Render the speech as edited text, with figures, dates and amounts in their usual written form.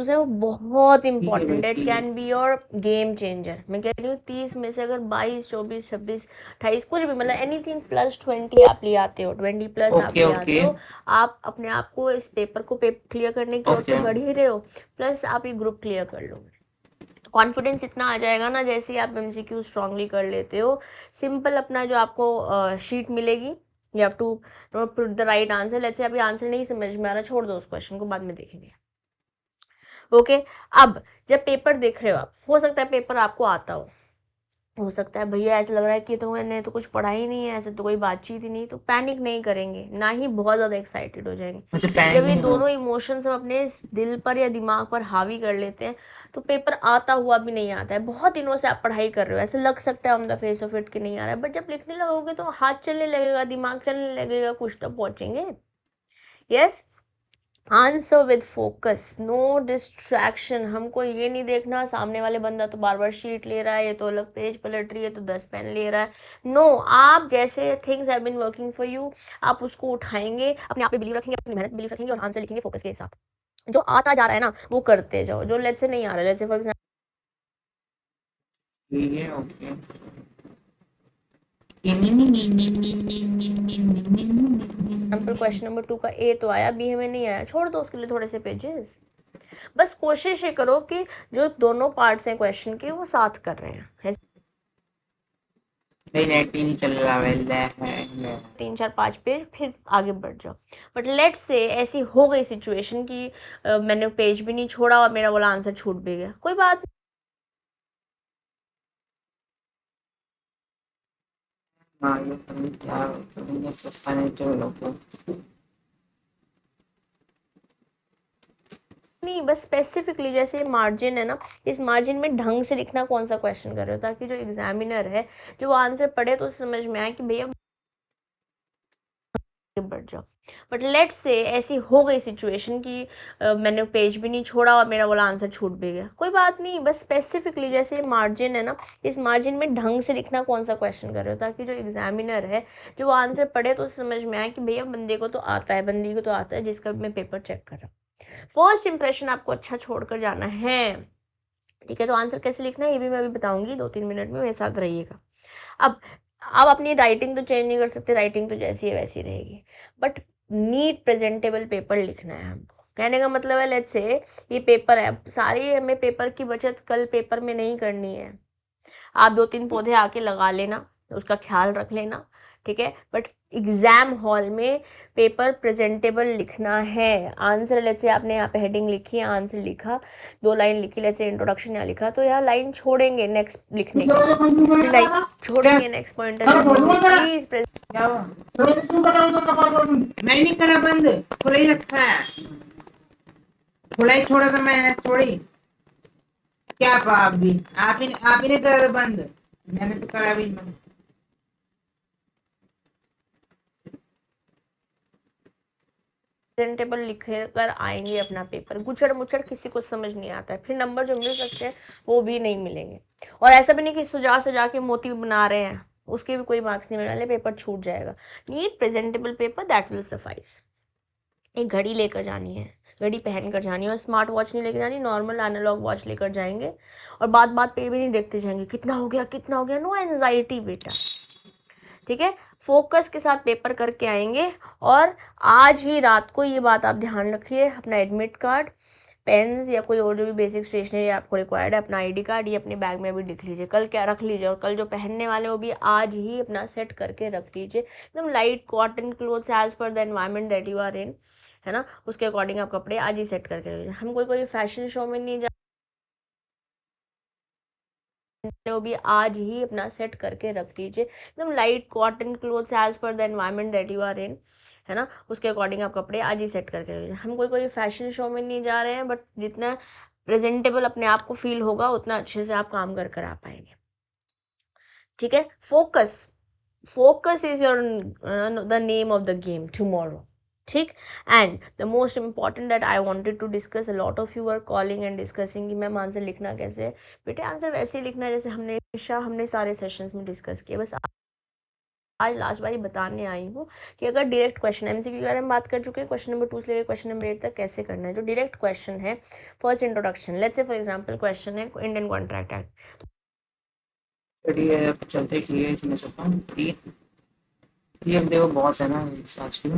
MCQs है वो बहुत ठीक है इंपॉर्टेंट है, भाई, इट ठीक है। Can be your game changer. मैं कह रही हूँ 30 में से अगर 22 24 26 28 कुछ भी मतलब एनीथिंग +20 आप ले आते हो, 20+ आप ओके ले ओके आते हो, आप अपने आप को इस पेपर को क्लियर करने की ओर ओके। तो बढ़ ही रहे हो, प्लस आप ये ग्रुप क्लियर कर लोगे। कॉन्फिडेंस इतना आ जाएगा ना, जैसे ही आप एमसीक्यू स्ट्रांगली कर लेते हो। सिंपल अपना जो आपको शीट मिलेगी, you have to put the right answer. Let's say अभी आंसर नहीं समझ में आ रहा, छोड़ दो उस क्वेश्चन को, बाद में देखेंगे। ओके अब जब पेपर देख रहे हो आप, हो सकता है पेपर आपको आता हो सकता है भैया ऐसा लग रहा है कि तो मैंने तो कुछ पढ़ा ही नहीं है, ऐसे तो कोई बातचीत ही नहीं, तो पैनिक नहीं करेंगे, ना ही बहुत ज़्यादा एक्साइटेड हो जाएंगे। मुझे पैनिक जब ये नहीं हुआ। दोनों इमोशंस हम अपने दिल पर या दिमाग पर हावी कर लेते हैं, तो पेपर आता हुआ भी नहीं आता है। बहुत दिनों से आप पढ़ाई कर रहे हो, ऐसे लग सकता है on the face of it कि नहीं आ रहा है, बट जब लिखने लगोगे तो हाथ चलने लगेगा, दिमाग चलने लगेगा, कुछ तो पहुंचेंगे। Yes, answer with focus, no distraction. हमको ये नहीं देखना सामने वाले बंदा तो बार बार शीट ले रहा है, ये तो अलग पेज पलट रही है, तो 10 पेन ले रहा है। नो, आप जैसे things have been working for you, आप उसको उठाएंगे, अपने आप पे बिलीव रखेंगे, अपनी मेहनत बिलीव रखेंगे और आंसर लिखेंगे फोकस के साथ। जो आता जा रहा है ना वो करते जाओ, जो लेट से नहीं आ रहा है, लेट से फॉर ठीक है ओके। एग्जाम्पल क्वेश्चन नंबर 2 का ए तो आया, बी हमें नहीं आया, छोड़ दो उसके लिए थोड़े से पेजेस। बस कोशिश ये करो कि जो दोनों पार्ट्स हैं क्वेश्चन के वो साथ कर रहे हैं। नहीं, नेट ही नहीं चल रहा है। 3 4 5 पेज फिर आगे बढ़ जाओ। बट लेट से ऐसी हो गई सिचुएशन कि मैंने पेज भी नहीं छोड़ा और मेरा बोला आंसर छूट भी गया, कोई बात मालूम नहीं क्या तुमने सस्ता नहीं चलो को। नहीं, बस स्पेसिफिकली जैसे मार्जिन है ना, इस मार्जिन में ढंग से लिखना कौन सा क्वेश्चन कर रहे हो, ताकि जो एग्जामिनर है जो वो आंसर पढ़े तो समझ में आए कि भैया बढ़ जाओ। बट लेट से ऐसी हो गई सिचुएशन कि मैंने पेज भी नहीं छोड़ा और मेरा बोला आंसर छूट भी गया, कोई बात नहीं, बस स्पेसिफिकली जैसे मार्जिन है ना, इस मार्जिन में ढंग से लिखना कौन सा क्वेश्चन कर रहे हो, ताकि जो एग्जामिनर है जो वो आंसर पढ़े तो समझ में आए कि भैया बंदे को तो आता है, बंदी को तो आता है, जिसका मैं पेपर चेक कर रहा हूँ। फर्स्ट इंप्रेशन आपको अच्छा छोड़कर जाना है, ठीक है। तो आंसर कैसे लिखना है ये भी मैं अभी बताऊंगी, 2 3 मिनट में मेरे साथ रहिएगा। अब आप अपनी राइटिंग तो चेंज नहीं कर सकते, राइटिंग तो जैसी है वैसी रहेगी, बट नीट प्रेजेंटेबल पेपर लिखना है हमको। कहने का मतलब है लेट्स से ये पेपर है, सारी हमें पेपर की बचत कल पेपर में नहीं करनी है। आप 2 3 पौधे आके लगा लेना, उसका ख्याल रख लेना, ठीक है, बट एग्जाम हॉल में पेपर प्रेजेंटेबल लिखना है। आंसर लेट्स से आपने यहाँ पे हेडिंग लिखी है, आंसर लिखा, 2 लाइन लिखी, लेट्स से इंट्रोडक्शन यहाँ लिखा, तो यहाँ लाइन छोड़ेंगे नेक्स्ट लिखने के लिए, लाइन छोड़ेंगे नेक्स्ट पॉइंटर लिखने के लिए, प्लीज क्या हुआ? मैंने नहीं करा बंद, खुला ही रखा है। खुला ही छोड़ा था मैंने, थोड़ी। क्या आप ही ने करा था बंद। मैंने तो करा भी नहीं। प्रेजेंटेबल लिख कर आएंगे अपना पेपर, गुचड़ मुचड़ किसी को समझ नहीं आता है, फिर नंबर जो मिल सकते हैं वो भी नहीं मिलेंगे। और ऐसा भी नहीं कि सुजा सजा के मोती बना रहे हैं, उसके भी कोई मार्क्स नहीं मिलने वाले, पेपर छूट जाएगा। Neat presentable paper that will suffice. एक घड़ी लेकर जानी है, घड़ी पहन कर जानी है, और स्मार्ट वॉच नहीं लेकर जानी, नॉर्मल एनालॉग वॉच लेकर जाएंगे, और बात बात पे भी नहीं देखते जाएंगे कितना हो गया कितना हो गया, नो एंजाइटी बेटा, ठीक है। फोकस के साथ पेपर करके आएंगे। और आज ही रात को ये बात आप ध्यान रखिए, अपना एडमिट कार्ड, पेन्स या कोई और जो भी बेसिक स्टेशनरी आपको रिक्वायर्ड है, अपना आईडी कार्ड ये अपने बैग में भी लिख लीजिए, कल क्या रख लीजिए, और कल जो पहनने वाले वो भी आज ही अपना सेट करके रख लीजिए, एकदम light cotton clothes as per the environment that you are in, है ना, उसके अकॉर्डिंग आप कपड़े आज ही सेट करके रख लीजिए। हम कोई फैशन शो में नहीं जा, वो भी आज ही अपना सेट करके रख लीजिए, एकदम light cotton clothes as per the environment that you are in, है ना, उसके अकॉर्डिंग आप कपड़े आज ही सेट करके रख लीजिए। हम कोई फैशन शो में नहीं जा रहे हैं, बट जितना प्रेजेंटेबल अपने आप को फील होगा उतना अच्छे से आप काम कर आ पाएंगे, ठीक है। Focus, focus is your the name of the game tomorrow, ठीक। And the most important that I wanted to discuss, a lot of you are calling and discussing कि मैम आंसर लिखना कैसे है। बेटे आंसर वैसे ही लिखना है जैसे हमने सारे सेशंस में डिस्कस किया, बस आज लास्ट बार ही बताने आई हूँ कि अगर डायरेक्ट क्वेश्चन एमसीक्यू के बारे में बात कर चुके हैं, क्वेश्चन नंबर 2 से लेकर क्वेश्चन नंबर 8 तक कैसे करना है। जो डायरेक्ट क्वेश्चन है, first introduction, let's say for example question है इंडियन कॉन्ट्रैक्ट एक्ट। ठीक है, अब चलते हैं, ठीक है, इसमें सकता हूँ ठीक है, ये अब देखो बहुत है ना आज की